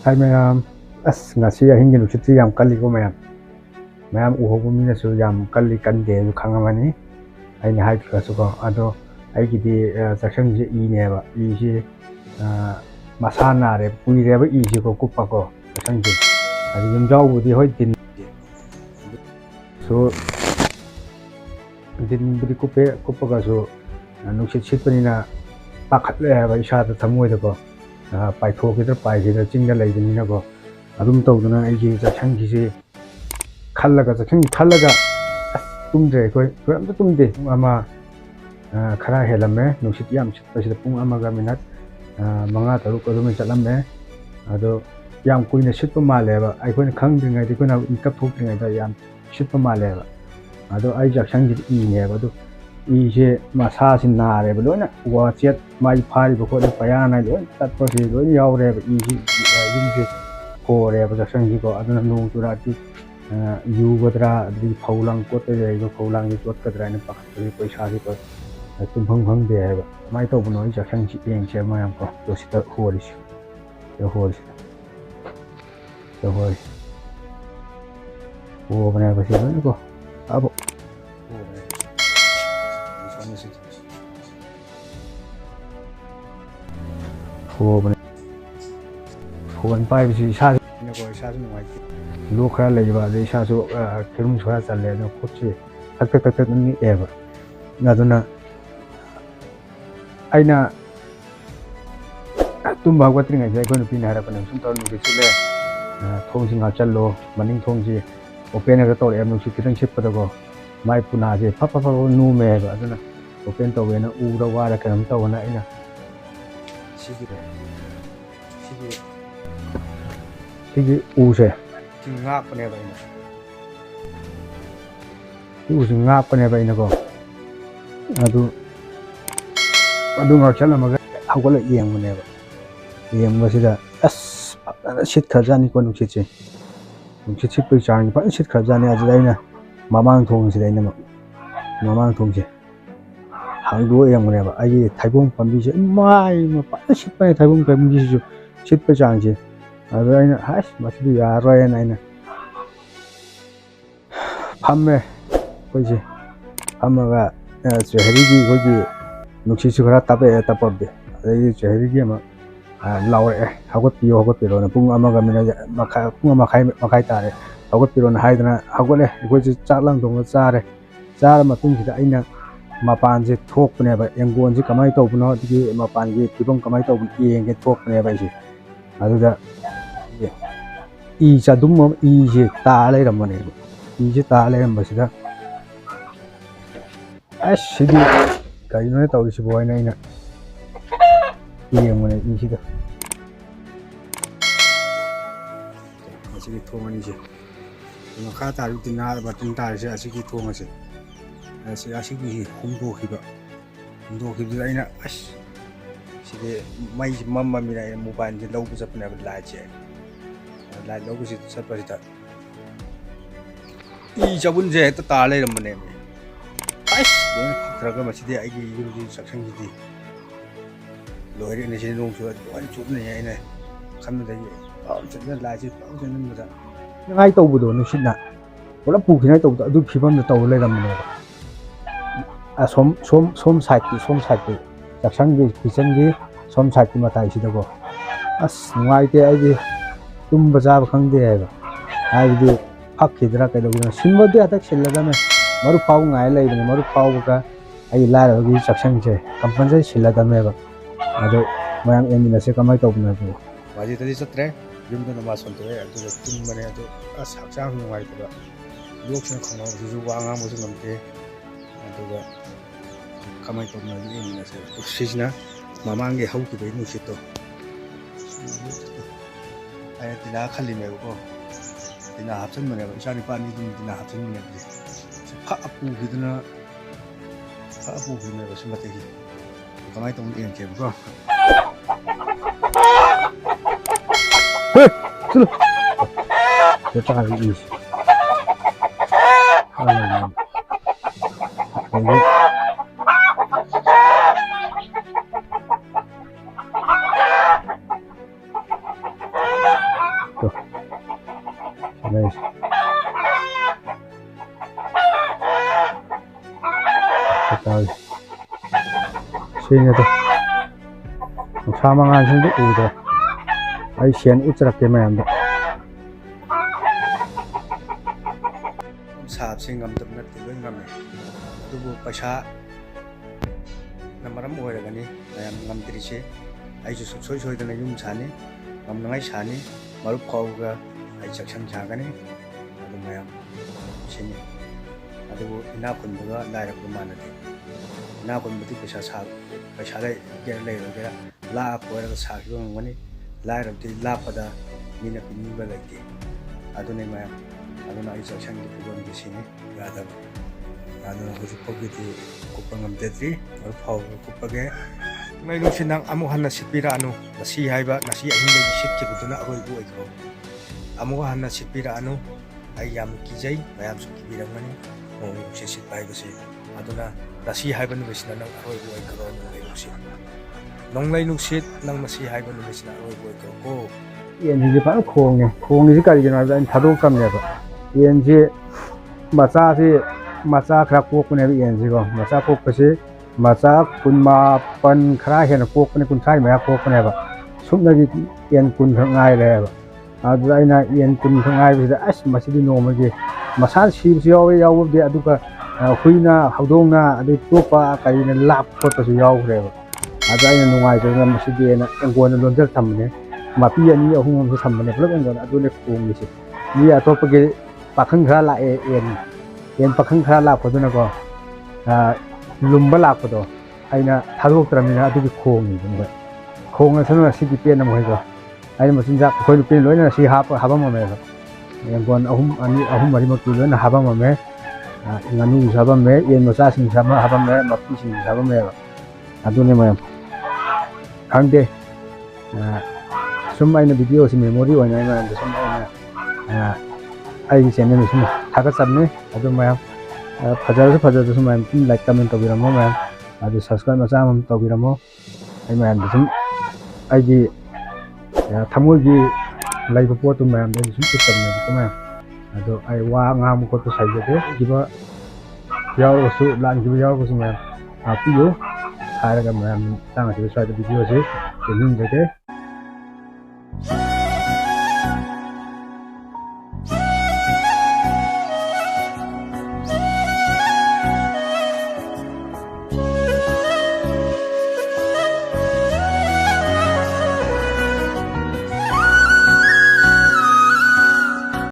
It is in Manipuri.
Hai mayam, ngasi ahingi nuksiti yam kali ko mayam uhobu mina su yam kali kande su kangamani ai ni hai ka su ko ado ai gi di section ji I ne ba I ji masana re pui re ba I ji ko kupa ko section ji adi yum jaw bu di hoi din so din bu di kupa ka su nuksit sit pani na pakhat le ba isha ta thamoi da ko pai tho ki da pai ji da ching da lai din na ko adum to duna ai ji section ji se khallaga section khallaga tumde ko am tumde ama khara helame nuksit yam chit pung amaga minat manga taru ko dum chalamme ado yam kuina sitpa male ba ai khoi khang dringai di ko na ikap thok dringai da yam sitpa male ba ado ai jaksang ji I ne ba do I je masa sin na re ba loina wa chet mai phari ba ko da payana lo tat ko si lo yaw re ba I ji yin je ko re ba jaksang ji ko aduna nung tura ti yu godra di phaulang ko te re go phaulang ji tot kadra ne pakhat ri paisa ri ko tum phang de ba mai to bunoi jaksang ji eng che ma yam ko to si ta horis yo horis yo horis o bana ba si no ko abo o bana phone pai bi sa ne ko sa nu mai lu khara le ba de sa so kirum chwa chal le no khot chi tak ni e ba na duna aina tum ba gwatri ngai ko nu pin hara pa sum to nu bi chile thong sing ha challo maning thong ji open ga to em nu chi kitang chip pa da ko mai puna je pa nu me ba duna open to we na u da wa ra kam to na aina sigi u se ngap pa ne ba ina u se ngap pa ne ba ina ko adu ngak chala ma ga hawala yeng ma ne ba yeng ma sida sit khajani ko nuksit che nuksit sit pe chang pa sit khajani ajai na mamang thong sida ina mamang thong che hangdo yeng ma ne ba ai thaibong pambi che mai ma pa sit pa thaibong pambi che sit pe chang che adu ina has ma sidi ya ro ina ina phamme ko che amaga chehri gi ko gi nuksit su khara tape tapabbe ai chehri gi ma laure hagot piro na pung amaga mina makha pung makhai tare hagot piro na haidana hagole ko ji chaklang dong chare char matung sida aina mapan je thok ne ba engon ji kamai to buno di mapan gi tibong kamai to bu eng ge thok ne ba ji aduda I cha dum I je ta lai ram ne I je ta lai ram ba sida sidi kai no to si boy na ina eng ne I sida asigi thong ani je no kha ta ru tin na ba tin ta se asigi thong ase asigi humbo khiba aina sidi mai mamma mi na mobile je lobu sa pna la je la lobu si sa pa ta I jabun je ta lai ram ne do khra ga ma sidi ai gi yum ji saksang ji loire ne se nong chu an chu ne ai ne kham da ji chen la ji chen da ngai to bu do nu sin na wala pu khi nai to du phibam da to lai ram ne som side ki saksang gi kitchen gi som side ki matai si da go ngai te ai ji tum ba ja ba khang de ai ba ai di phak ki dra ka do na sin ba de atak sil la da me maru pau ngai lai ne maru pau ka ai la ro gi saksang je company sil la da me ba ado mayam emina se kamai to na do waji tadi satre yum do na ma son to e ado tum mane ado saksang ngai to ba lok se khong ju wa nga mo su ngam te ado ga kamai to na gi emina se sijna mamang ge hau ki be nu sit to ai tina khali me ko tina hapsan mane ba isani pa ni tina hapsan mane pha apu gidna pha apu gidna ba sumate gi kamai to eng ke ko Sulu. Kita harus isi. Sini tuh. Sama ngasih tuh udah. Ay sian ucerak ke mayam tuh. Saat sih ngamdem nanti gue ngamnya. Itu bu pasha. Namaram gue lagi nih. Mayam ngamdiri sih. Ay justru soy dengan yum sani. Ngamngai sani. Malu kau ga. Ay caksan jaga nih. Aduh mayam. Sini. Aduh ina pun juga daerah rumah nanti. Ina pun berarti pasha lagi kira lagi lah apa yang sah itu ngani lah berarti lah pada mina pini berarti. Aduh nih mayam. Aduh na isa siyang dipugon di sini. Ada. Aduh gusto ko gitu kupang ngamdetri. Alpaw kupage. Ngayon sinang amuhan na sipira ano nasi haiba nasi ahin lagi sit kibuto na ako ibu ikaw. Amuhan na sipira ano ay yam kijay mayam sa kibirang mani. O sisit pa kasi. Aduh na nasi haiba numis na ng ako ibu ikaw ng ngayon sit. Nong ngayon sit nang nasi haiba numis na ako ibu ikaw ko. Yan hindi pa khong ne. Khong ni ka gina da thado kam ne ba. Yan ji macha si macha khra pok ne yan ji go. Macha pok pa si macha kunma pan khra hen pok ne kun thai ma pok ne ba. Sum na gi yan kun ngai le ba. Adu aina yan kun ngai bi da as masidi no ma gi. Macha si si yaw yaw de adu ka huina haudong na adu topa kai na lap ko pa si yaw re ba. Adu aina no ngai de na masidi na ngwan lon jal tham ne. Mapi ani ahum ko tham ne plak ngwan adu ne khong ni si. Ni atop ge pakhang khra la en pakhang khra la ko na ko lumba la ko do aina thadok tramina adu ki khong ni dum ba khong na si ki pen na mo ko aina masin ja ko pen loina si haba mo me ba en gon ahum mari ma ki loina haba mo me nganu haba me en mo sa sing sama haba me mapi sing haba me ba adu ne ma khangde sum aina video si memory oina ma sum aina ai channel sum thagat sabne adu mayam fajar sum mayam like comment tobiramo mayam adu subscribe macha am tobiramo ai mayam sum ai gi thamoi gi like pot mayam de sum sabne ko mayam adu ai wa ngam ko to sai de giba yaw su lan gi yaw ko sum mayam apiyo sai ga mayam tang si sai de video se ning de